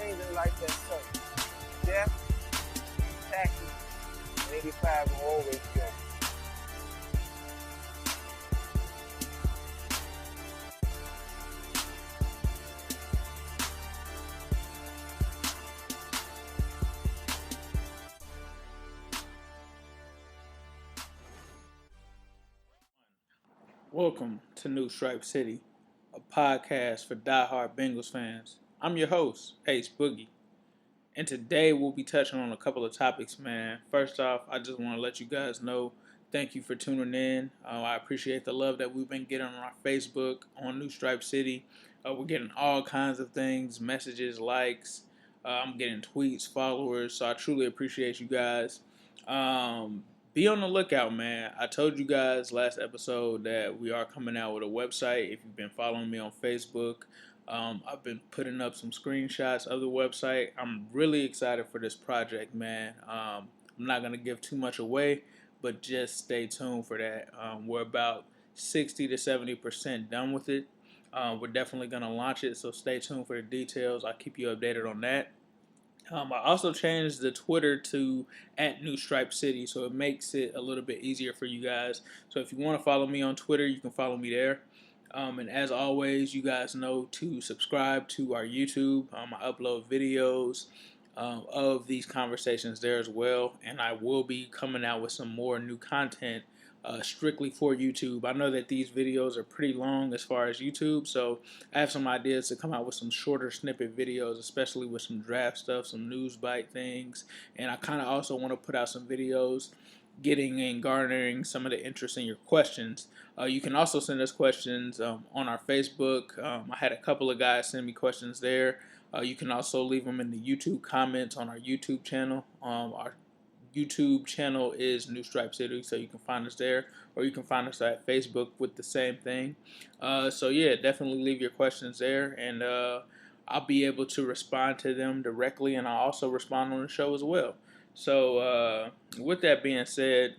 things in life that's certain. Death, taxes, and 85 will always go. Welcome to New Stripe City, a podcast for diehard Bengals fans. I'm your host, Ace Boogie, and today we'll be touching on a couple of topics, man. First off, I just want to let you guys know, thank you for tuning in. I appreciate the love that we've been getting on our Facebook, on New Stripe City. We're getting all kinds of things, messages, likes. I'm getting tweets, followers, so I truly appreciate you guys. Be on the lookout, man. I told you guys last episode that we are coming out with a website. If you've been following me on Facebook, I've been putting up some screenshots of the website. I'm really excited for this project, man. I'm not going to give too much away, but just stay tuned for that. We're about 60 to 70% done with it. We're definitely going to launch it, so stay tuned for the details. I'll keep you updated on that. I also changed the Twitter to @NewStripeCity, so it makes it a little bit easier for you guys. So if you want to follow me on Twitter, you can follow me there. And as always, you guys know to subscribe to our YouTube. I upload videos of these conversations there as well, and I will be coming out with some more new content strictly for YouTube. I know that these videos are pretty long as far as YouTube, so I have some ideas to come out with some shorter snippet videos, especially with some draft stuff, some news bite things, and I kind of also want to put out some videos getting and garnering some of the interest in your questions. You can also send us questions on our Facebook. I had a couple of guys send me questions there. You can also leave them in the YouTube comments on our YouTube channel. Our YouTube channel is New Stripe City, so you can find us there, or you can find us at Facebook with the same thing. So yeah, definitely leave your questions there, and I'll be able to respond to them directly, and I'll also respond on the show as well. So with that being said,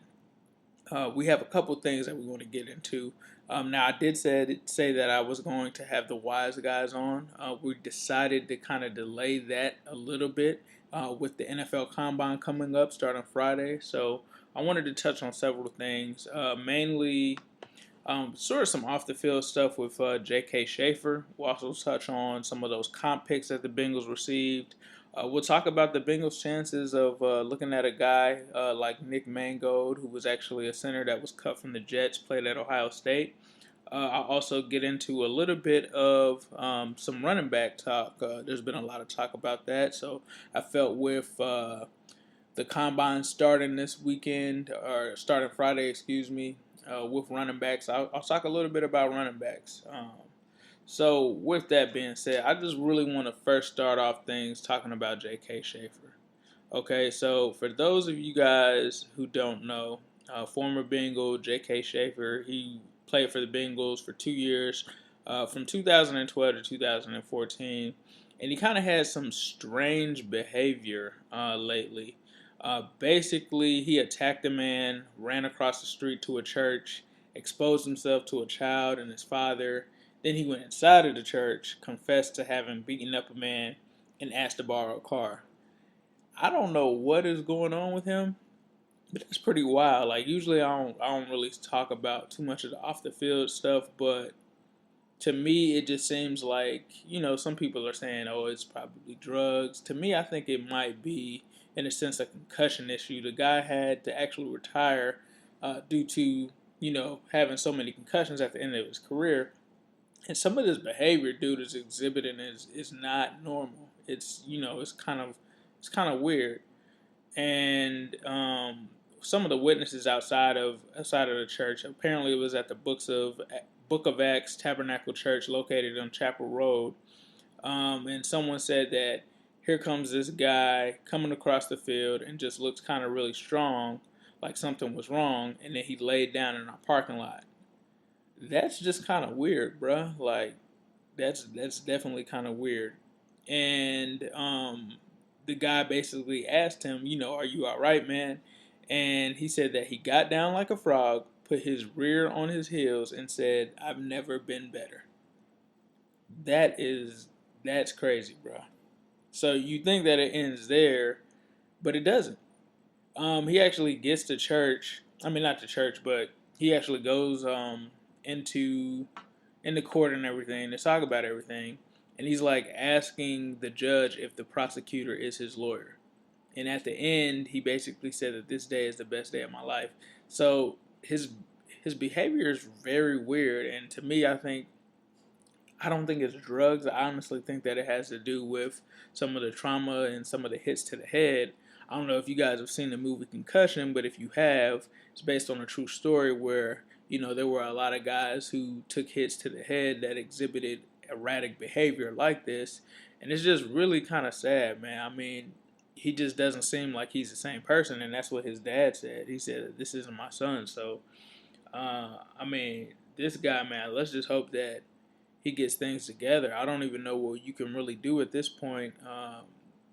we have a couple things that we want to get into. Now, I did say that I was going to have the wise guys on. We decided to kind of delay that a little bit with the NFL Combine coming up starting Friday. So I wanted to touch on several things, mainly sort of some off-the-field stuff with J.K. Schaffer. We'll also touch on some of those comp picks that the Bengals received. We'll talk about the Bengals' chances of looking at a guy like Nick Mangold, who was actually a center that was cut from the Jets, played at Ohio State. I'll also get into a little bit of some running back talk. There's been a lot of talk about that, so I felt with the Combine starting this weekend, or starting Friday, with running backs, I'll talk a little bit about running backs. So with that being said, I just really want to first start off things talking about J.K. Schaffer. Okay, so for those of you guys who don't know, former Bengal J.K. Schaffer, he played for the Bengals for 2 years, from 2012 to 2014, and he kind of had some strange behavior lately. Basically, he attacked a man, ran across the street to a church, exposed himself to a child and his father. Then he went inside of the church, confessed to having beaten up a man, and asked to borrow a car. I don't know what is going on with him, but that's pretty wild. Like, usually I don't really talk about too much of the off the field stuff, but to me it just seems like, some people are saying, oh, it's probably drugs. To me, I think it might be, in a sense, a concussion issue. The guy had to actually retire due to, having so many concussions at the end of his career. And some of this behavior dude is exhibiting is not normal. It's it's kind of weird. And some of the witnesses outside of the church, apparently it was at the Book of Acts Tabernacle Church located on Chapel Road. And someone said that here comes this guy coming across the field and just looks kind of really strong, like something was wrong, and then he laid down in our parking lot. That's just kind of weird, bruh. Like, that's definitely kind of weird. And the guy basically asked him, are you all right, man? And he said that he got down like a frog, put his rear on his heels, and said, I've never been better. That's crazy, bro. So you think that it ends there, but it doesn't. He actually gets to church. I mean, not to church, but he actually goes into in the court and everything to talk about everything, and he's like asking the judge if the prosecutor is his lawyer. And at the end, he basically said that this day is the best day of my life. So his behavior is very weird, and to me, I don't think it's drugs. I honestly think that it has to do with some of the trauma and some of the hits to the head. I don't know if you guys have seen the movie Concussion, but if you have, it's based on a true story where, there were a lot of guys who took hits to the head that exhibited erratic behavior like this. And it's just really kind of sad, man. I mean, he just doesn't seem like he's the same person. And that's what his dad said. He said, "This isn't my son." So, I mean, this guy, man, let's just hope that he gets things together. I don't even know what you can really do at this point.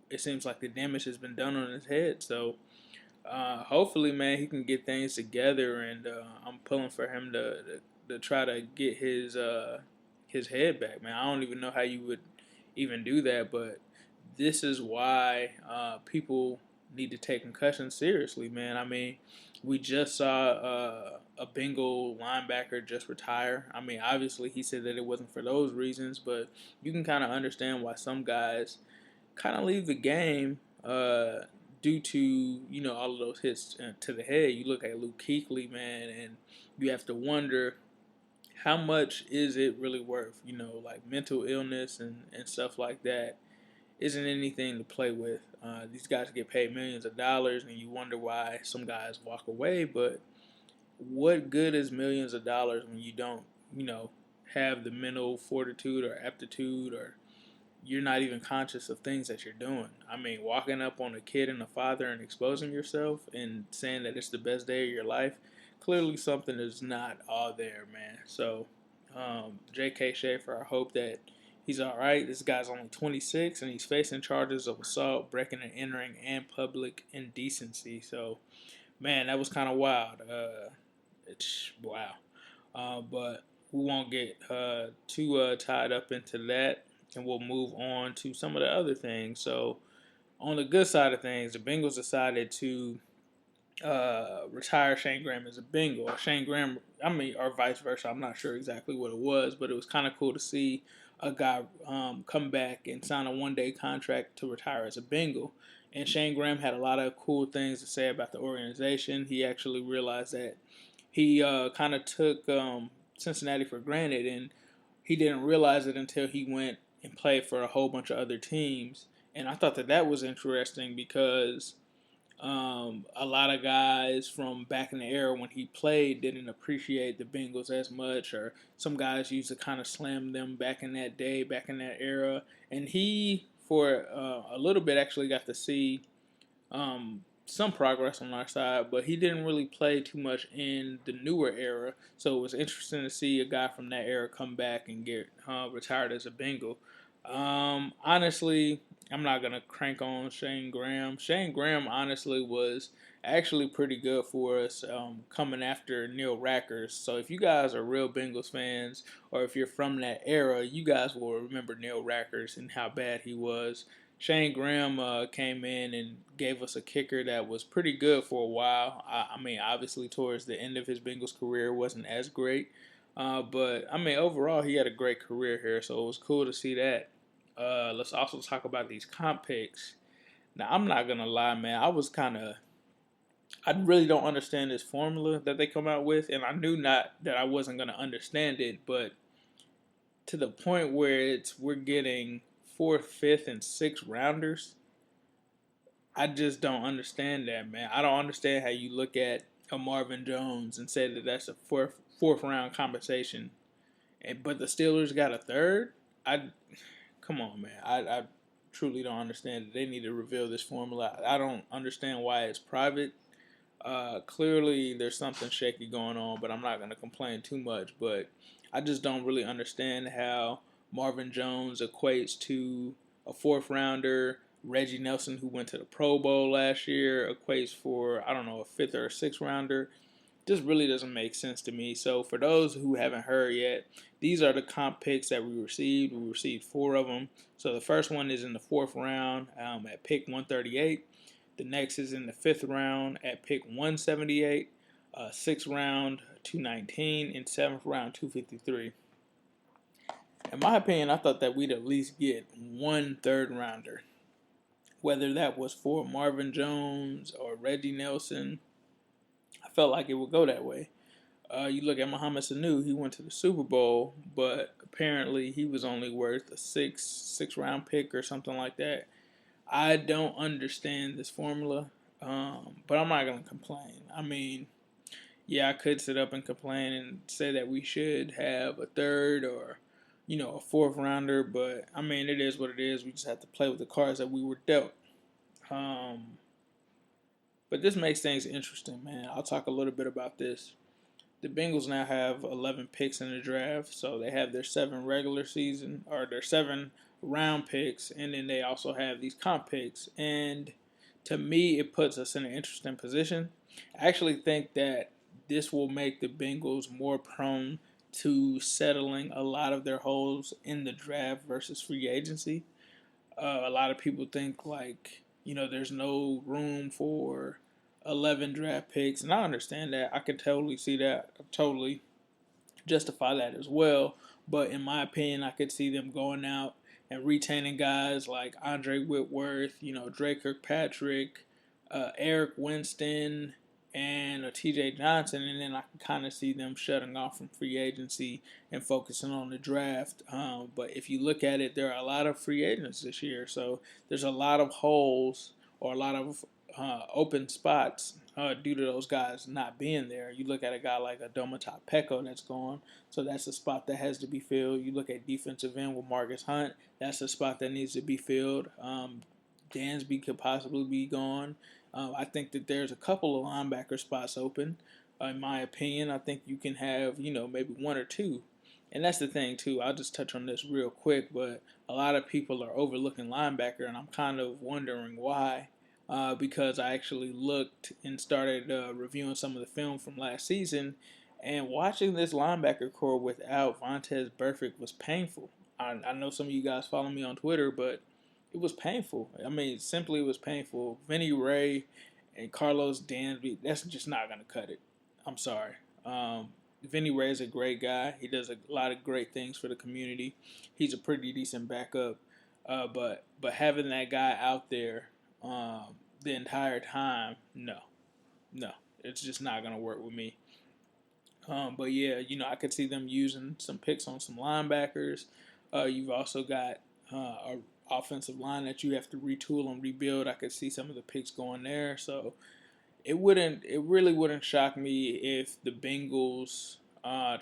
It seems like the damage has been done on his head. So hopefully, man, he can get things together. And I'm pulling for him to try to get his head back, man. I don't even know how you would even do that, but this is why people need to take concussions seriously, man. I mean, we just saw a Bengal linebacker just retire. I mean, obviously he said that it wasn't for those reasons, but you can kind of understand why some guys kind of leave the game due to all of those hits to the head. You look at Luke Kuechly, man, and you have to wonder how much is it really worth. Like mental illness and stuff like that isn't anything to play with. These guys get paid millions of dollars, and you wonder why some guys walk away. But what good is millions of dollars when you don't, have the mental fortitude or aptitude, or you're not even conscious of things that you're doing? I mean, walking up on a kid and a father and exposing yourself and saying that it's the best day of your life, clearly something is not all there, man. So, J.K. Schaffer, I hope that he's all right. This guy's only 26, and he's facing charges of assault, breaking and entering, and public indecency. So, man, that was kind of wild. Wow. But we won't get too tied up into that, and we'll move on to some of the other things. So, on the good side of things, the Bengals decided to retire Shane Graham as a Bengal. Shane Graham, or vice versa. I'm not sure exactly what it was, but it was kind of cool to see a guy come back and sign a one-day contract to retire as a Bengal. And Shane Graham had a lot of cool things to say about the organization. He actually realized that he kind of took Cincinnati for granted, and he didn't realize it until he went and played for a whole bunch of other teams. And I thought that was interesting because a lot of guys from back in the era when he played didn't appreciate the Bengals as much, or some guys used to kind of slam them back in that day, back in that era. And he, for a little bit, actually got to see some progress on our side, but he didn't really play too much in the newer era. So it was interesting to see a guy from that era come back and get retired as a Bengal. Honestly, I'm not gonna crank on Shane Graham. Shane Graham, honestly, was actually pretty good for us coming after Neil Rackers. So if you guys are real Bengals fans, or if you're from that era, you guys will remember Neil Rackers and how bad he was. Shane Graham came in and gave us a kicker that was pretty good for a while. I mean, obviously, towards the end of his Bengals career, wasn't as great. But, I mean, overall, he had a great career here, so it was cool to see that. Let's also talk about these comp picks. Now, I'm not going to lie, man. I really don't understand this formula that they come out with, and I knew not that I wasn't going to understand it, but to the point where we're getting fourth, fifth, and sixth rounders. I just don't understand that, man. I don't understand how you look at a Marvin Jones and say that that's a fourth round compensation, but the Steelers got a third. Come on, man. I truly don't understand it. They need to reveal this formula. I don't understand why it's private. Clearly, there's something shaky going on, but I'm not going to complain too much. But I just don't really understand how Marvin Jones equates to a fourth rounder. Reggie Nelson, who went to the Pro Bowl last year, equates for, I don't know, a fifth or a sixth rounder. just really doesn't make sense to me. So for those who haven't heard yet, these are the comp picks that we received. We received 4 of them. So the first one is in the 4th round at pick 138. The next is in the 5th round at pick 178. 6th round 219 and 7th round 253. In my opinion, I thought that we'd at least get one third rounder, whether that was for Marvin Jones or Reggie Nelson. I felt like it would go that way. You look at Mohamed Sanu, he went to the Super Bowl, but apparently he was only worth a six round pick or something like that. I don't understand this formula, but I'm not gonna complain. I mean, yeah, I could sit up and complain and say that we should have a third or, a 4th rounder, but I mean, it is what it is. We just have to play with the cards that we were dealt. But this makes things interesting, man. I'll talk a little bit about this. The Bengals now have 11 picks in the draft, so they have their 7 regular season or their 7 round picks, and then they also have these comp picks. And to me, it puts us in an interesting position. I actually think that this will make the Bengals more prone to settling a lot of their holes in the draft versus free agency. A lot of people think there's no room for 11 draft picks, and I understand that. I can totally see that. I totally justify that as well. But in my opinion, I could see them going out and retaining guys like Andre Whitworth, Drake Kirkpatrick, Eric Winston, and T.J. Johnson, and then I can kind of see them shutting off from free agency and focusing on the draft. But if you look at it, there are a lot of free agents this year, so there's a lot of holes or a lot of open spots due to those guys not being there. You look at a guy like Adoma Peko that's gone, so that's a spot that has to be filled. You look at defensive end with Marcus Hunt, that's a spot that needs to be filled. Dansby could possibly be gone. I think that there's a couple of linebacker spots open. In my opinion, I think you can have, maybe 1 or 2. And that's the thing, too. I'll just touch on this real quick, but a lot of people are overlooking linebacker, and I'm kind of wondering why. Because I actually looked and started reviewing some of the film from last season, and watching this linebacker core without Vontaze Burfict was painful. I know some of you guys follow me on Twitter, but it was painful. I mean, simply it was painful. Vinny Ray and Carlos Dansby, that's just not going to cut it. I'm sorry. Vinny Ray is a great guy. He does a lot of great things for the community. He's a pretty decent backup. But having that guy out there the entire time, no. It's just not going to work with me. But yeah, I could see them using some picks on some linebackers. You've also got a offensive line that you have to retool and rebuild. I could see some of the picks going there. So it really wouldn't shock me if the Bengals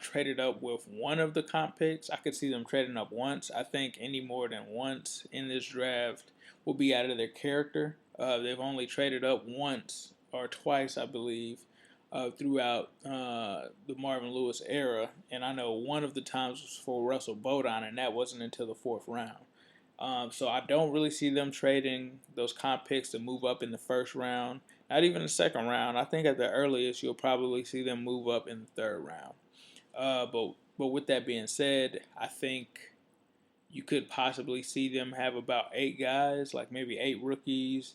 traded up with one of the comp picks. I could see them trading up once. I think any more than once in this draft will be out of their character. They've only traded up once or twice, I believe, throughout the Marvin Lewis era. And I know one of the times was for Russell Bodine, and that wasn't until the 4th round. So I don't really see them trading those comp picks to move up in the 1st round, not even the 2nd round. I think at the earliest you'll probably see them move up in the 3rd round. But with that being said, I think you could possibly see them have about 8 guys, like maybe 8 rookies.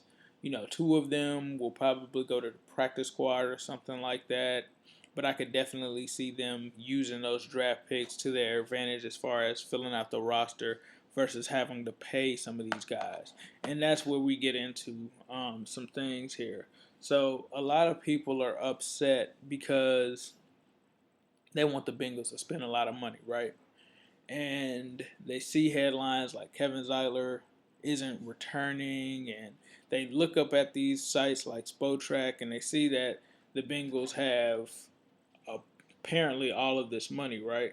2 of them will probably go to the practice squad or something like that. But I could definitely see them using those draft picks to their advantage as far as filling out the roster versus having to pay some of these guys. And that's where we get into some things here. So a lot of people are upset because they want the Bengals to spend a lot of money, right? And they see headlines like Kevin Zeitler isn't returning, and they look up at these sites like Spotrac and they see that the Bengals have apparently all of this money, right?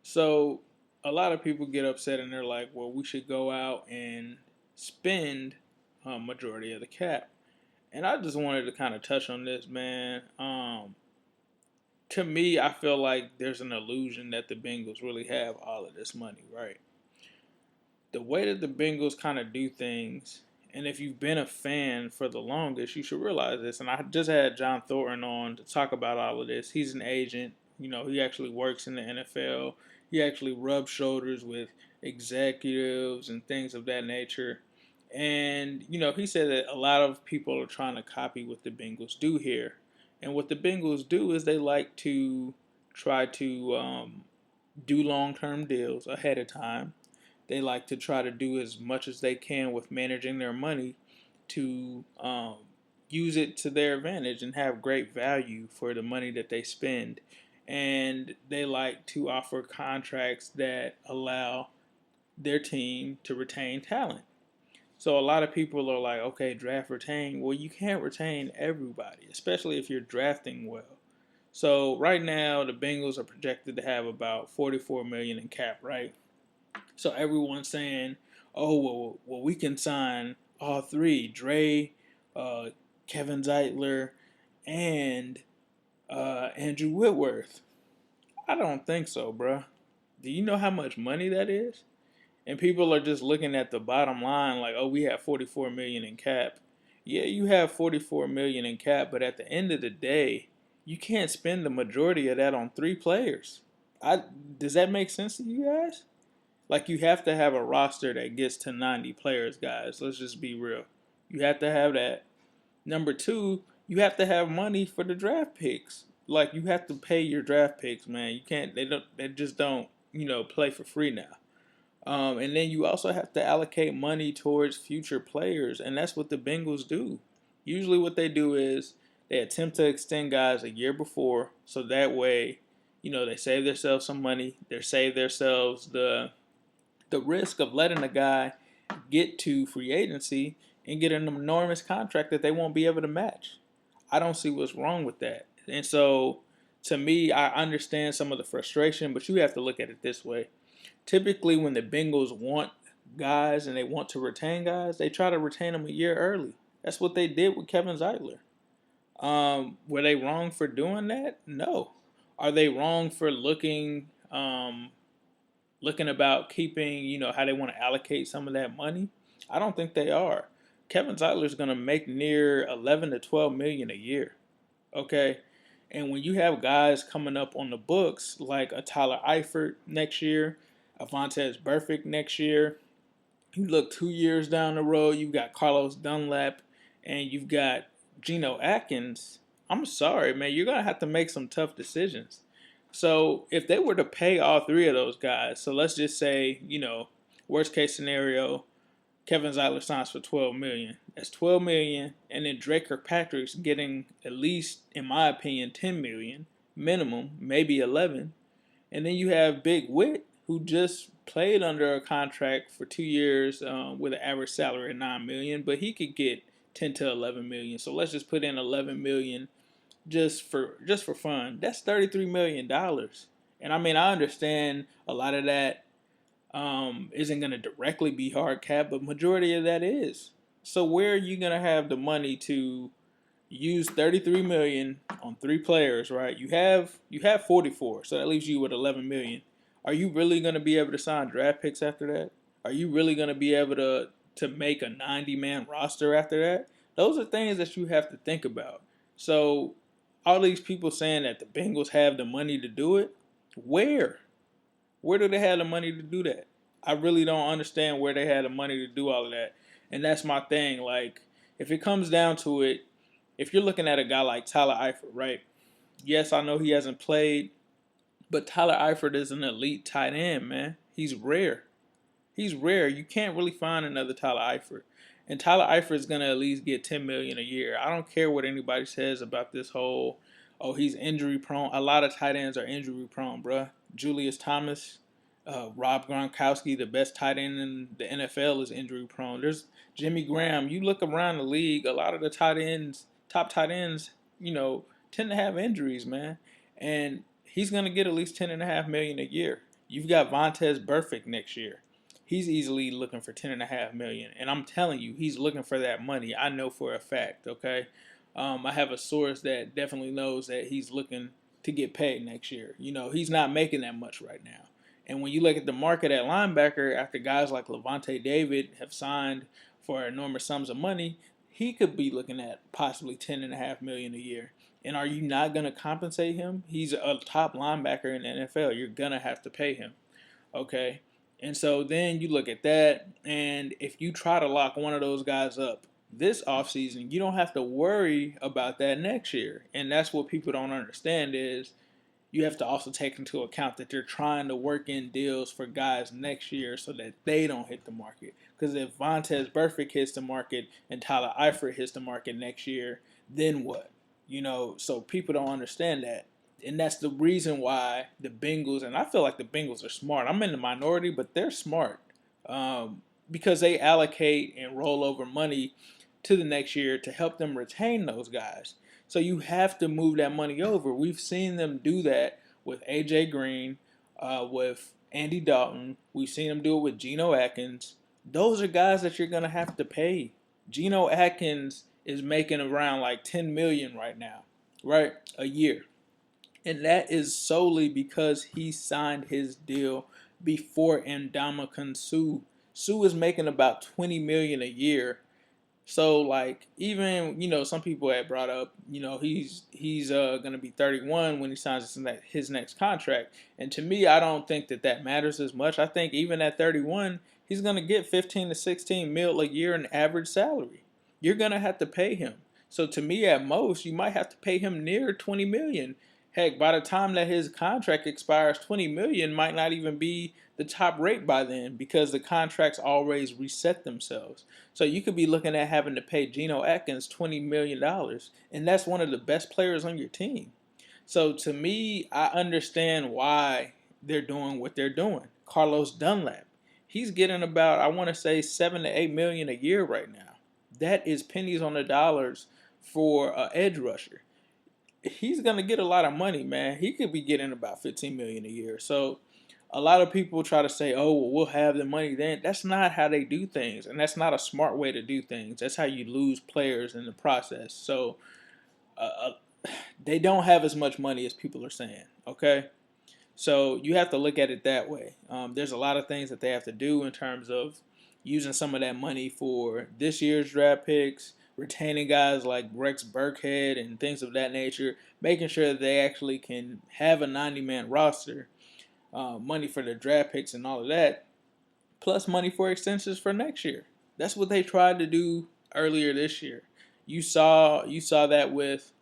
So a lot of people get upset and they're like, well, we should go out and spend a majority of the cap. And I just wanted to kind of touch on this, man. To me, I feel like there's an illusion that the Bengals really have all of this money, right? The way that the Bengals kind of do things And if you've been a fan for the longest, you should realize this. And I just had John Thornton on to talk about all of this. He's an agent. He actually works in the NFL. He actually rubs shoulders with executives and things of that nature. And, he said that a lot of people are trying to copy what the Bengals do here. And what the Bengals do is they like to try to do long-term deals ahead of time. They like to try to do as much as they can with managing their money to use it to their advantage and have great value for the money that they spend. And they like to offer contracts that allow their team to retain talent. So a lot of people are like, okay, draft retain. Well, you can't retain everybody, especially if you're drafting well. So right now, the Bengals are projected to have about $44 million in cap, right? So everyone's saying, oh, well, we can sign all three, Dre, Kevin Zeitler, and Andrew Whitworth. I don't think so, bro. Do you know how much money that is? And people are just looking at the bottom line like, oh, we have $44 million in cap. Yeah, you have $44 million in cap, but at the end of the day, you can't spend the majority of that on three players. Does that make sense to you guys? Like, you have to have a roster that gets to 90 players, guys. Let's just be real. You have to have that. Number two, you have to have money for the draft picks. Like, you have to pay your draft picks, man. You can't. They just don't. Play for free now. And then you also have to allocate money towards future players, and that's what the Bengals do. Usually, what they do is they attempt to extend guys a year before, so that way, they save themselves some money. They save themselves the risk of letting a guy get to free agency and get an enormous contract that they won't be able to match. I don't see what's wrong with that. And so, to me, I understand some of the frustration, but you have to look at it this way. Typically, when the Bengals want guys and they want to retain guys, they try to retain them a year early. That's what they did with Kevin Zeitler. Were they wrong for doing that? No. Are they wrong for looking about keeping, how they want to allocate some of that money? I don't think they are. Kevin Zeitler's going to make near 11 to 12 million a year. Okay? And when you have guys coming up on the books like a Tyler Eifert next year, a Vontaze Burfict next year, you look 2 years down the road, you've got Carlos Dunlap and you've got Geno Atkins. I'm sorry, man, you're going to have to make some tough decisions. So if they were to pay all three of those guys, so let's just say, worst case scenario, Kevin Zeitler signs for $12 million. That's $12 million, and then Drake Kirkpatrick's getting at least, in my opinion, $10 million minimum, maybe $11. And then you have Big Wit, who just played under a contract for 2 years with an average salary of $9 million, but he could get $10 to $11 million. So let's just put in $11 million just for fun. That's $33 million. And I mean, I understand a lot of that isn't going to directly be hard cap, but majority of that is. So where are you going to have the money to use $33 million on three players, right? You have 44, so that leaves you with $11 million. Are you really going to be able to sign draft picks after that? Are you really going to be able to make a 90-man roster after that? Those are things that you have to think about. So all these people saying that the Bengals have the money to do it, where? Where do they have the money to do that? I really don't understand where they had the money to do all of that. And that's my thing. Like, if it comes down to it, if you're looking at a guy like Tyler Eifert, right? Yes, I know he hasn't played, but Tyler Eifert is an elite tight end, man. He's rare. He's rare. You can't really find another Tyler Eifert. And Tyler Eifert is going to at least get $10 million a year. I don't care what anybody says about this whole, oh, he's injury prone. A lot of tight ends are injury prone, bruh. Julius Thomas, Rob Gronkowski, the best tight end in the NFL, is injury prone. There's Jimmy Graham. You look around the league, a lot of the top tight ends, tend to have injuries, man. And he's going to get at least $10.5 million a year. You've got Vontaze Burfict next year. He's easily looking for $10.5 million. And I'm telling you, he's looking for that money. I know for a fact, okay? I have a source that definitely knows that he's looking to get paid next year. He's not making that much right now. And when you look at the market at linebacker, after guys like Levante David have signed for enormous sums of money, he could be looking at possibly $10.5 million a year. And are you not going to compensate him? He's a top linebacker in the NFL. You're going to have to pay him. Okay. And so then you look at that, and if you try to lock one of those guys up this offseason, you don't have to worry about that next year. And that's what people don't understand is you have to also take into account that you're trying to work in deals for guys next year so that they don't hit the market. Because if Vontaze Burfict hits the market and Tyler Eifert hits the market next year, then what? So people don't understand that. And that's the reason why the Bengals, and I feel like the Bengals are smart. I'm in the minority, but they're smart because they allocate and roll over money to the next year to help them retain those guys. So you have to move that money over. We've seen them do that with A.J. Green, with Andy Dalton. We've seen them do it with Geno Atkins. Those are guys that you're going to have to pay. Geno Atkins is making around like $10 million right now, right? A year. And that is solely because he signed his deal before Ndamukong Suh. Suh is making about $20 million a year. So like even some people had brought up he's gonna be 31 when he signs his next contract, and to me I don't think that matters as much. I think even at 31 he's gonna get 15 to 16 mil a year in average salary. You're gonna have to pay him. So to me at most you might have to pay him near 20 million. Heck, by the time that his contract expires, 20 million might not even be the top rate by then because the contracts always reset themselves. So you could be looking at having to pay Geno Atkins $20 million, and that's one of the best players on your team. So to me, I understand why they're doing what they're doing. Carlos Dunlap, he's getting about, I want to say, 7 to 8 million a year right now. That is pennies on the dollars for an edge rusher. He's gonna get a lot of money, man. He could be getting about 15 million a year. So a lot of people try to say, "Oh, well, we'll have the money then." That's not how they do things, and that's not a smart way to do things. That's how you lose players in the process. So they don't have as much money as people are saying. Okay, so you have to look at it that way. There's a lot of things that they have to do in terms of using some of that money for this year's draft picks, retaining guys like Rex Burkhead and things of that nature, making sure that they actually can have a 90-man roster, money for their draft picks and all of that, plus money for extensions for next year. That's what they tried to do earlier this year. You saw that with,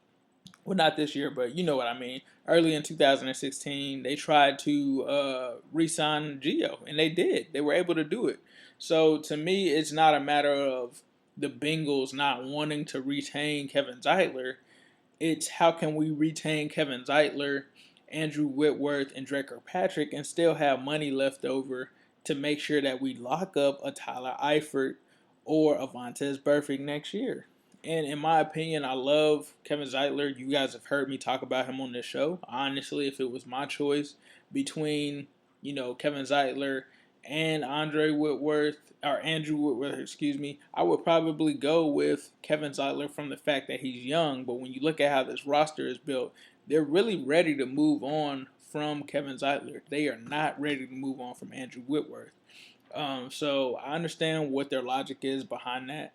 well, not this year, but you know what I mean. Early in 2016, they tried to re-sign Gio, and they did. They were able to do it. So to me, it's not a matter of the Bengals not wanting to retain Kevin Zeitler. It's how can we retain Kevin Zeitler, Andrew Whitworth, and Dre Kirkpatrick and still have money left over to make sure that we lock up a Tyler Eifert or a Vontaze Burfict next year. And in my opinion, I love Kevin Zeitler. You guys have heard me talk about him on this show. Honestly, if it was my choice between, Kevin Zeitler and Andrew Whitworth, I would probably go with Kevin Zeitler from the fact that he's young. But when you look at how this roster is built, they're really ready to move on from Kevin Zeitler. They are not ready to move on from Andrew Whitworth. So I understand what their logic is behind that.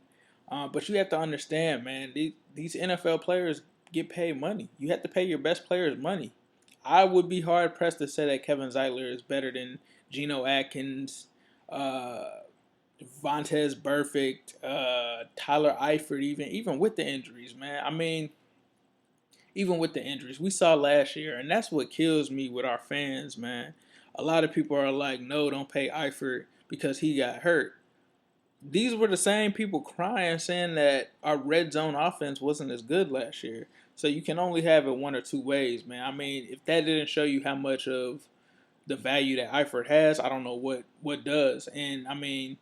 But you have to understand, man, these NFL players get paid money. You have to pay your best players money. I would be hard pressed to say that Kevin Zeitler is better than Geno Atkins, Vontaze Burfict, Tyler Eifert, even with the injuries, man. I mean, even with the injuries we saw last year, and that's what kills me with our fans, man. A lot of people are like, no, don't pay Eifert because he got hurt. These were the same people crying, saying that our red zone offense wasn't as good last year. So you can only have it one or two ways, man. I mean, if that didn't show you how much of the value that Eifert has, I don't know what does. And I mean,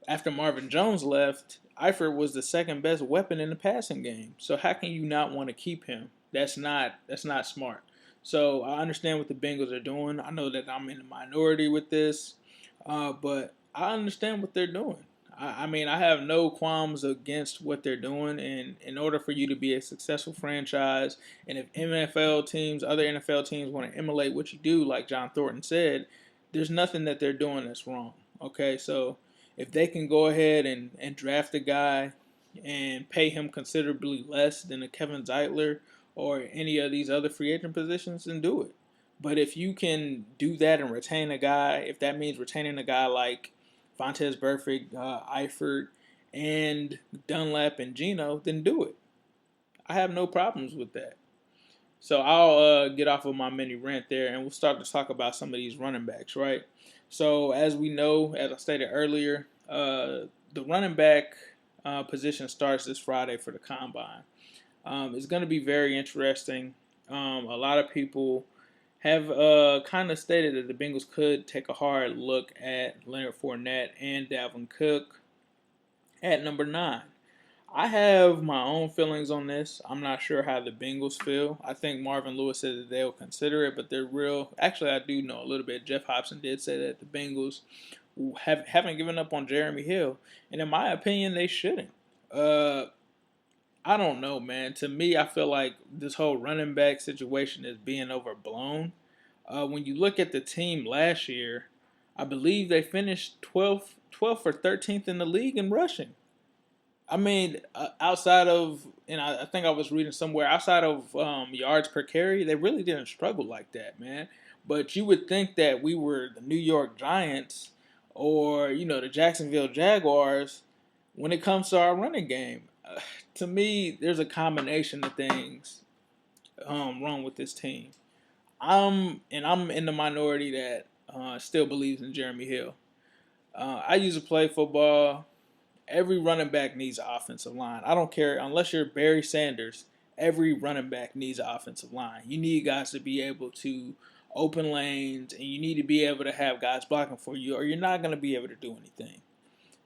after Marvin Jones left, Eifert was the second best weapon in the passing game. So how can you not want to keep him? That's not smart. So I understand what the Bengals are doing. I know that I'm in the minority with this, but I understand what they're doing. I mean, I have no qualms against what they're doing, and in order for you to be a successful franchise, and if other NFL teams want to emulate what you do, like John Thornton said, there's nothing that they're doing that's wrong. Okay, so If they can go ahead and draft a guy and pay him considerably less than a Kevin Zeitler or any of these other free agent positions, then do it. But if you can do that and retain a guy, if that means retaining a guy like Vontez Burfict, Eifert, and Dunlap and Geno, then do it. I have no problems with that. So I'll get off of my mini rant there, and we'll start to talk about some of these running backs, right? So as we know, as I stated earlier, the running back position starts this Friday for the combine. It's going to be very interesting. A lot of people have kind of stated that the Bengals could take a hard look at Leonard Fournette and Dalvin Cook at number 9. I have my own feelings on this. I'm not sure how the Bengals feel. I think Marvin Lewis said that they'll consider it, but they're real. Actually, I do know a little bit. Jeff Hobson did say that the Bengals haven't given up on Jeremy Hill, and in my opinion, they shouldn't. I don't know, man. To me, I feel like this whole running back situation is being overblown. When you look at the team last year, I believe they finished 12th or 13th in the league in rushing. I mean, outside of, and I think I was reading somewhere, outside of yards per carry, they really didn't struggle like that, man. But you would think that we were the New York Giants or, the Jacksonville Jaguars when it comes to our running game. To me, there's a combination of things wrong with this team. I'm in the minority that still believes in Jeremy Hill. I used to play football. Every running back needs an offensive line. I don't care, unless you're Barry Sanders, every running back needs an offensive line. You need guys to be able to open lanes, and you need to be able to have guys blocking for you, or you're not going to be able to do anything.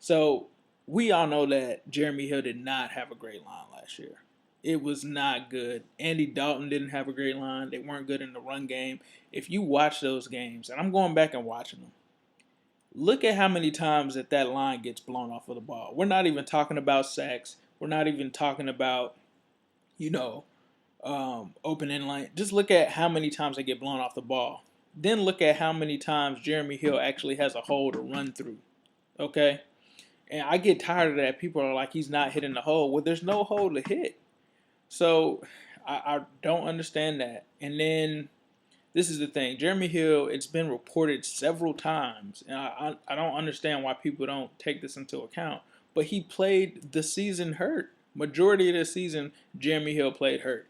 So we all know that Jeremy Hill did not have a great line last year. It was not good. Andy Dalton didn't have a great line. They weren't good in the run game. If you watch those games, and I'm going back and watching them, look at how many times that line gets blown off of the ball. We're not even talking about sacks. We're not even talking about, opening line. Just look at how many times they get blown off the ball. Then look at how many times Jeremy Hill actually has a hole to run through. Okay? And I get tired of that. People are like, he's not hitting the hole. Well, there's no hole to hit. So I don't understand that. And then this is the thing. Jeremy Hill, it's been reported several times, and I don't understand why people don't take this into account, but he played the season hurt. Majority of the season, Jeremy Hill played hurt.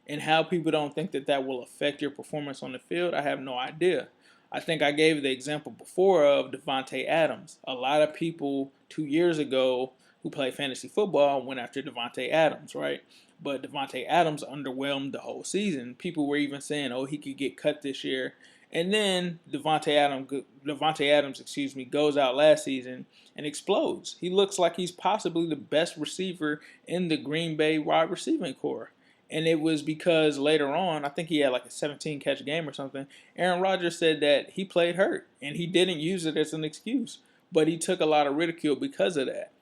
And how people don't think that will affect your performance on the field, I have no idea. I think I gave the example before of Davante Adams. A lot of people 2 years ago who played fantasy football went after Davante Adams, right? But Davante Adams underwhelmed the whole season. People were even saying, "Oh, he could get cut this year." And then Davante Adams, goes out last season and explodes. He looks like he's possibly the best receiver in the Green Bay wide receiving core. And it was because later on, I think he had like a 17 catch game or something. Aaron Rodgers said that he played hurt, and he didn't use it as an excuse, but he took a lot of ridicule because of that.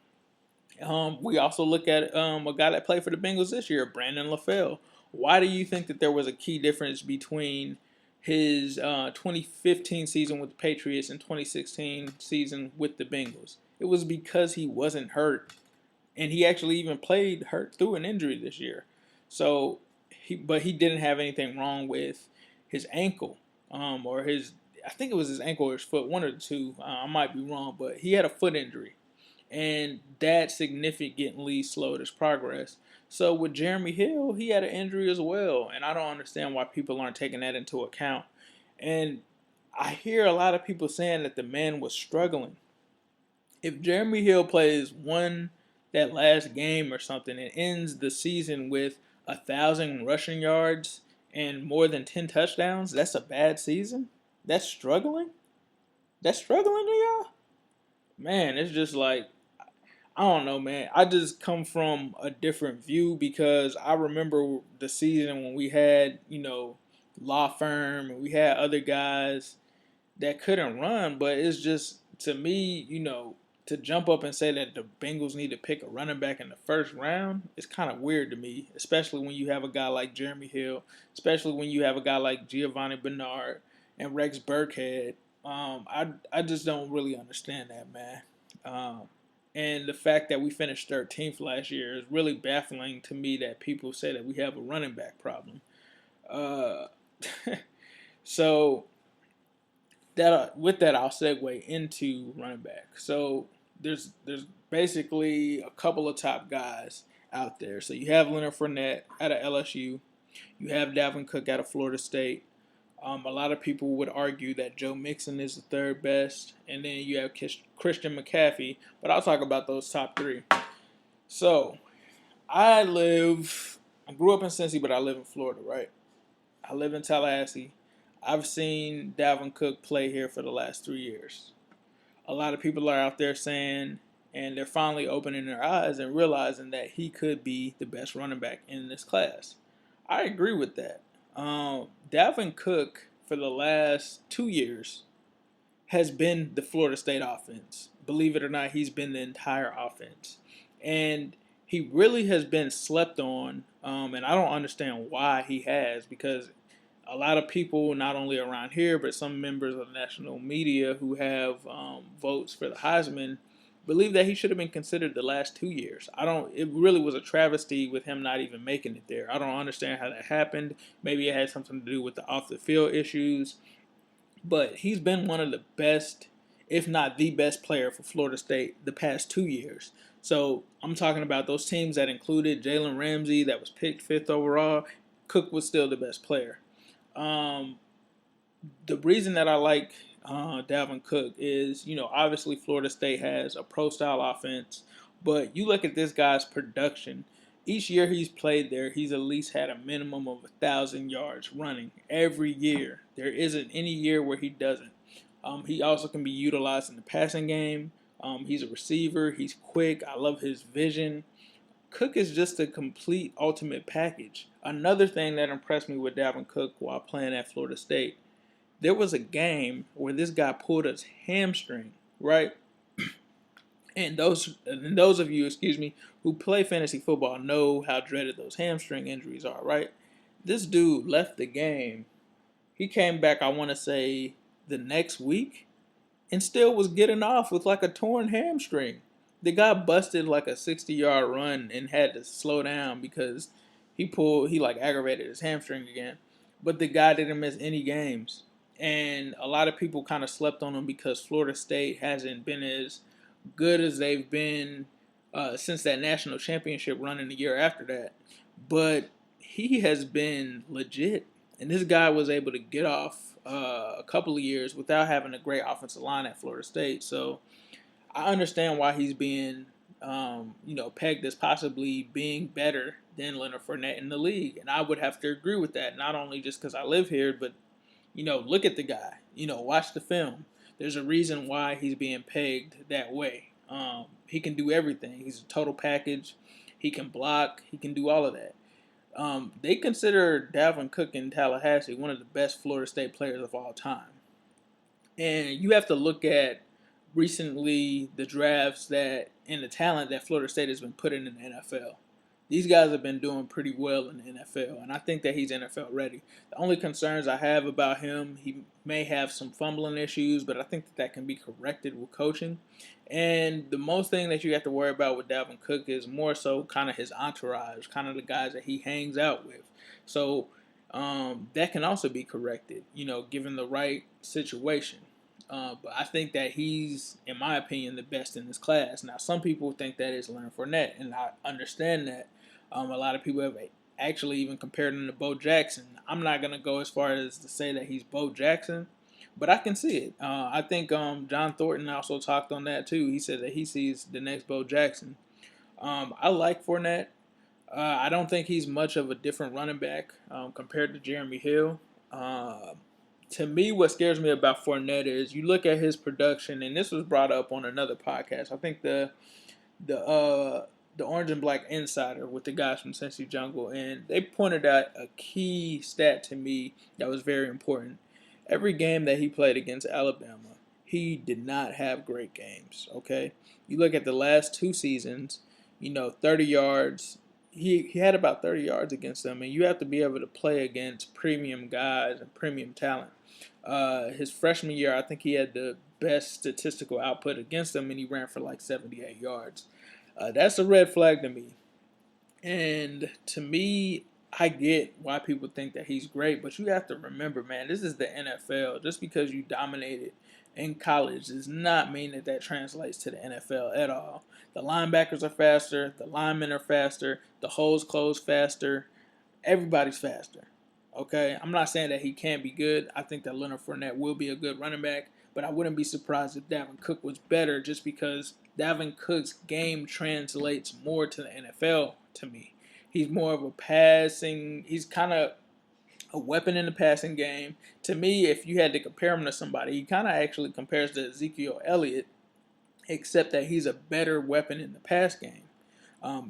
We also look at a guy that played for the Bengals this year, Brandon Lafell. Why do you think that there was a key difference between his 2015 season with the Patriots and 2016 season with the Bengals? It was because he wasn't hurt, and he actually even played hurt through an injury this year. So, but he didn't have anything wrong with his ankle, or I think it was his ankle or his foot, one of the two. I might be wrong, but he had a foot injury. And that significantly slowed his progress. So with Jeremy Hill, he had an injury as well. And I don't understand why people aren't taking that into account. And I hear a lot of people saying that the man was struggling. If Jeremy Hill plays that last game or something and ends the season with 1,000 rushing yards and more than 10 touchdowns, that's a bad season? That's struggling? That's struggling to y'all? Man, it's just like, I don't know, man. I just come from a different view because I remember the season when we had, Law Firm and we had other guys that couldn't run. But it's just, to me, to jump up and say that the Bengals need to pick a running back in the first round, it's kind of weird to me, especially when you have a guy like Jeremy Hill, especially when you have a guy like Giovanni Bernard and Rex Burkhead. I just don't really understand that, man. Um, and the fact that we finished 13th last year is really baffling to me that people say that we have a running back problem. Uh, so that with that, I'll segue into running back. So there's basically a couple of top guys out there. So you have Leonard Fournette out of LSU. You have Dalvin Cook out of Florida State. A lot of people would argue that Joe Mixon is the third best, and then you have Christian McCaffrey. But I'll talk about those top three. So I grew up in Cincy, but I live in Florida, right? I live in Tallahassee. I've seen Dalvin Cook play here for the last 3 years. A lot of people are out there saying, and they're finally opening their eyes and realizing that he could be the best running back in this class. I agree with that. Dalvin Cook, for the last 2 years, has been the Florida State offense. Believe it or not, he's been the entire offense. And he really has been slept on, and I don't understand why he has, because a lot of people, not only around here, but some members of the national media who have votes for the Heisman, believe that he should have been considered the last 2 years. It really was a travesty with him not even making it there. I don't understand how that happened. Maybe it had something to do with the off the field issues. But he's been one of the best, if not the best player for Florida State the past 2 years. So I'm talking about those teams that included Jalen Ramsey, that was picked fifth overall. Cook was still the best player. The reason that I like Dalvin Cook is, obviously Florida State has a pro-style offense, but you look at this guy's production. Each year he's played there, he's at least had a minimum of 1,000 yards running every year. There isn't any year where he doesn't. He also can be utilized in the passing game. He's a receiver. He's quick. I love his vision. Cook is just a complete ultimate package. Another thing that impressed me with Dalvin Cook while playing at Florida State, there was a game where this guy pulled his hamstring, right? And those of you, who play fantasy football know how dreaded those hamstring injuries are, right? This dude left the game. He came back, I want to say, the next week, and still was getting off with like a torn hamstring. The guy busted like a 60-yard run and had to slow down because he like aggravated his hamstring again. But the guy didn't miss any games. And a lot of people kind of slept on him because Florida State hasn't been as good as they've been since that national championship run in the year after that. But he has been legit. And this guy was able to get off a couple of years without having a great offensive line at Florida State. So I understand why he's being, pegged as possibly being better than Leonard Fournette in the league. And I would have to agree with that, not only just because I live here, but, look at the guy. Watch the film. There's a reason why he's being pegged that way. He can do everything. He's a total package. He can block. He can do all of that. They consider Dalvin Cook in Tallahassee one of the best Florida State players of all time. And you have to look at recently the drafts and the talent that Florida State has been putting in the NFL. These guys have been doing pretty well in the NFL, and I think that he's NFL ready. The only concerns I have about him, he may have some fumbling issues, but I think that can be corrected with coaching. And the most thing that you have to worry about with Dalvin Cook is more so kind of his entourage, kind of the guys that he hangs out with. So that can also be corrected, given the right situation. But I think that he's, in my opinion, the best in this class. Now, some people think that is Leonard Fournette, and I understand that. A lot of people have actually even compared him to Bo Jackson. I'm not going to go as far as to say that he's Bo Jackson, but I can see it. I think John Thornton also talked on that too. He said that he sees the next Bo Jackson. I like Fournette. I don't think he's much of a different running back compared to Jeremy Hill. To me, what scares me about Fournette is you look at his production, and this was brought up on another podcast. I think the Orange and Black Insider with the guys from Cincy Jungle, and they pointed out a key stat to me that was very important. Every game that he played against Alabama, he did not have great games, okay? You look at the last 2 seasons, 30 yards. He had about 30 yards against them, and you have to be able to play against premium guys and premium talent. His freshman year, I think he had the best statistical output against him, and he ran for like 78 yards. That's a red flag to me. And to me, I get why people think that he's great, but you have to remember, man, this is the NFL. Just because you dominated in college does not mean that that translates to the NFL at all. The linebackers are faster, the linemen are faster, the holes close faster, everybody's faster. Okay, I'm not saying that he can't be good. I think that Leonard Fournette will be a good running back, but I wouldn't be surprised if Dalvin Cook was better just because Dalvin Cook's game translates more to the NFL to me. He's more of a passing, he's kind of a weapon in the passing game. To me, if you had to compare him to somebody, he kind of actually compares to Ezekiel Elliott, except that he's a better weapon in the pass game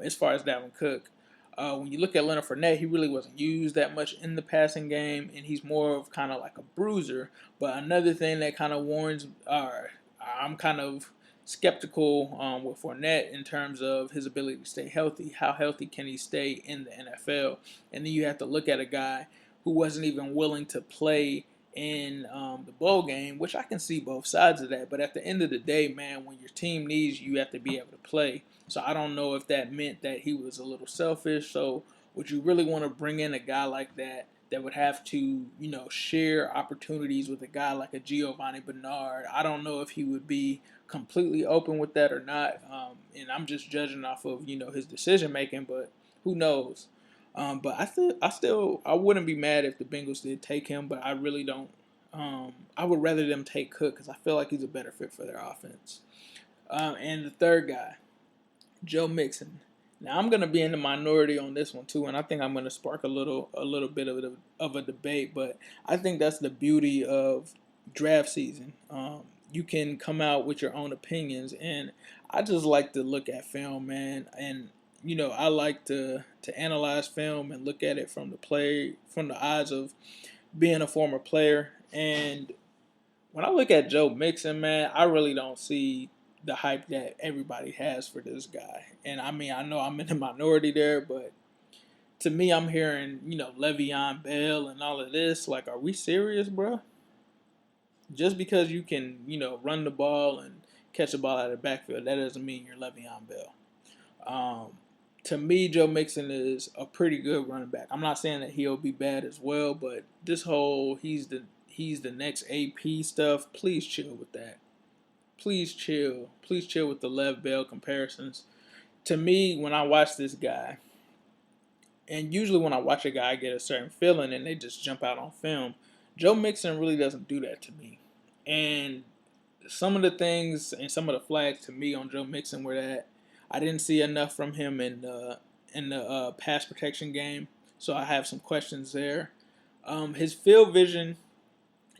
as far as Dalvin Cook. When you look at Leonard Fournette, he really wasn't used that much in the passing game, and he's more of kind of like a bruiser. But another thing that kind of warns, I'm kind of skeptical with Fournette in terms of his ability to stay healthy. How healthy can he stay in the NFL? And then you have to look at a guy who wasn't even willing to play in the bowl game, which I can see both sides of that. But at the end of the day, man, when your team needs you, you have to be able to play. So I don't know if that meant that he was a little selfish. So would you really want to bring in a guy like that would have to, share opportunities with a guy like a Giovanni Bernard? I don't know if he would be completely open with that or not. And I'm just judging off of, his decision making, but who knows? But I wouldn't be mad if the Bengals did take him, but I really don't. I would rather them take Cook because I feel like he's a better fit for their offense. And the third guy, Joe Mixon. Now I'm gonna be in the minority on this one too, and I think I'm gonna spark a little bit of a debate. But I think that's the beauty of draft season. You can come out with your own opinions, and I just like to look at film, man. And I like to analyze film and look at it from the eyes of being a former player. And when I look at Joe Mixon, man, I really don't see the hype that everybody has for this guy. And I mean, I know I'm in the minority there, but to me, I'm hearing, Le'Veon Bell and all of this. Like, are we serious, bro? Just because you can, run the ball and catch the ball out of the backfield, that doesn't mean you're Le'Veon Bell. To me, Joe Mixon is a pretty good running back. I'm not saying that he'll be bad as well, but this whole he's the next AP stuff, please chill with that. Please chill. Please chill with the Lev Bell comparisons. To me, when I watch this guy, and usually when I watch a guy, I get a certain feeling and they just jump out on film. Joe Mixon really doesn't do that to me. And some of the things and some of the flags to me on Joe Mixon were that I didn't see enough from him in the pass protection game. So I have some questions there. His field vision,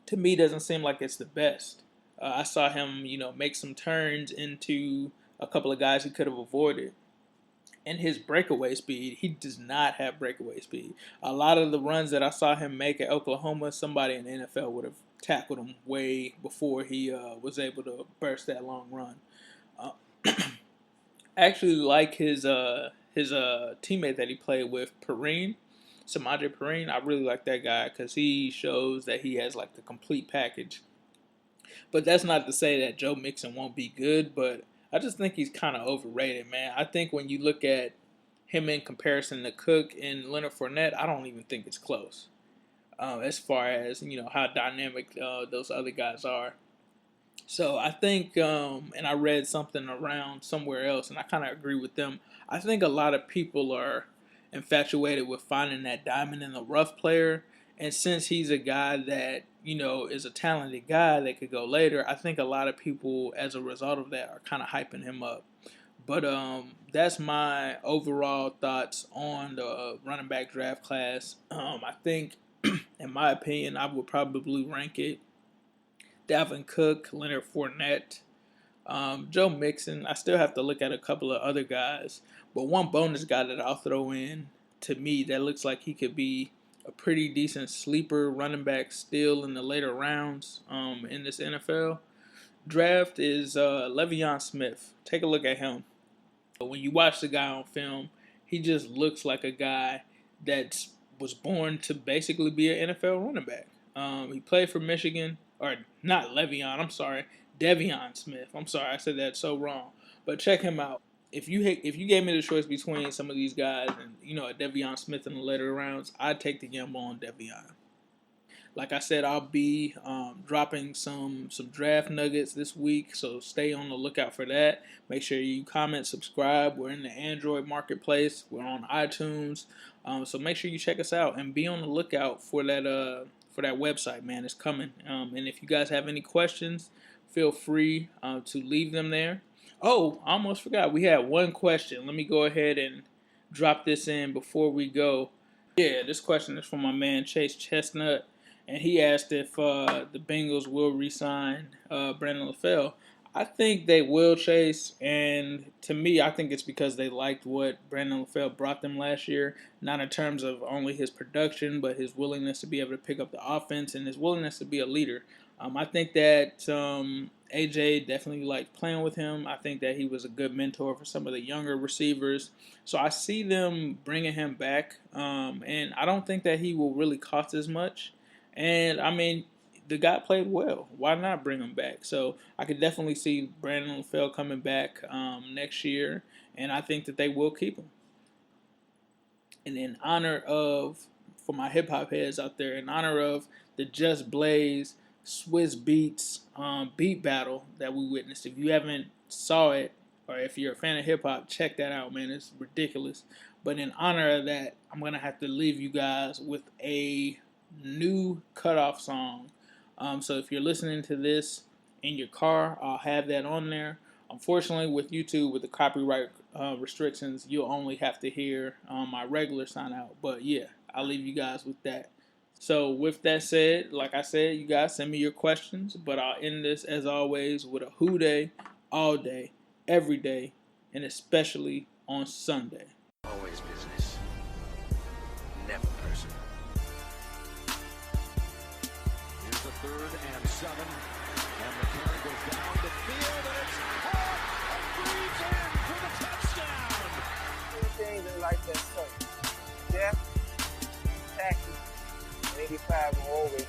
to me, doesn't seem like it's the best. I saw him, make some turns into a couple of guys he could have avoided. And his breakaway speed, he does not have breakaway speed. A lot of the runs that I saw him make at Oklahoma, somebody in the NFL would have tackled him way before he was able to burst that long run. I actually like his teammate that he played with, Samaje Perine. I really like that guy because he shows that he has like the complete package. But that's not to say that Joe Mixon won't be good, but I just think he's kind of overrated, man. I think when you look at him in comparison to Cook and Leonard Fournette, I don't even think it's close. As far as, how dynamic those other guys are. So I think, and I read something around somewhere else, and I kind of agree with them. I think a lot of people are infatuated with finding that diamond in the rough player. And since he's a guy that, is a talented guy that could go later, I think a lot of people, as a result of that, are kind of hyping him up. But that's my overall thoughts on the running back draft class. I think, in my opinion, I would probably rank it Dalvin Cook, Leonard Fournette, Joe Mixon. I still have to look at a couple of other guys. But one bonus guy that I'll throw in to me that looks like he could be a pretty decent sleeper running back still in the later rounds in this NFL draft is Le'Veon Smith. Take a look at him. When you watch the guy on film, he just looks like a guy that was born to basically be an NFL running back. He played for Michigan, or not Le'Veon, I'm sorry. Devion Smith. I'm sorry, I said that so wrong. But check him out. If you gave me the choice between some of these guys and a Devion Smith in the later rounds, I'd take the gamble on Devion. Like I said, I'll be dropping some draft nuggets this week, so stay on the lookout for that. Make sure you comment, subscribe. We're in the Android marketplace. We're on iTunes, so make sure you check us out and be on the lookout for that website, man. It's coming. And if you guys have any questions, feel free to leave them there. Oh, I almost forgot. We had one question. Let me go ahead and drop this in before we go. Yeah, this question is from my man Chase Chestnut, and he asked if the Bengals will re-sign Brandon Lafell. I think they will, Chase, and to me, I think it's because they liked what Brandon Lafell brought them last year, not in terms of only his production, but his willingness to be able to pick up the offense and his willingness to be a leader. I think that AJ definitely liked playing with him. I think that he was a good mentor for some of the younger receivers. So I see them bringing him back, and I don't think that he will really cost as much. And, I mean, the guy played well. Why not bring him back? So I could definitely see Brandon Lafell coming back next year, and I think that they will keep him. And in honor of, for my hip-hop heads out there, in honor of the Just Blaze Swiss Beats beat battle that we witnessed. If you haven't saw it, or if you're a fan of hip-hop, check that out, man. It's ridiculous. But in honor of that, I'm going to have to leave you guys with a new cutoff song. So if you're listening to this in your car, I'll have that on there. Unfortunately, with YouTube, with the copyright restrictions, you'll only have to hear my regular sign out. But yeah, I'll leave you guys with that. So with that said, like I said, you guys send me your questions, but I'll end this as always with a who day, all day, every day, and especially on Sunday. Always business, never personal. Here's the 3rd and 7, and the carry goes down the field, and it's caught and breathes in for the touchdown. Two things in life that suck: death, taxes, 85 will always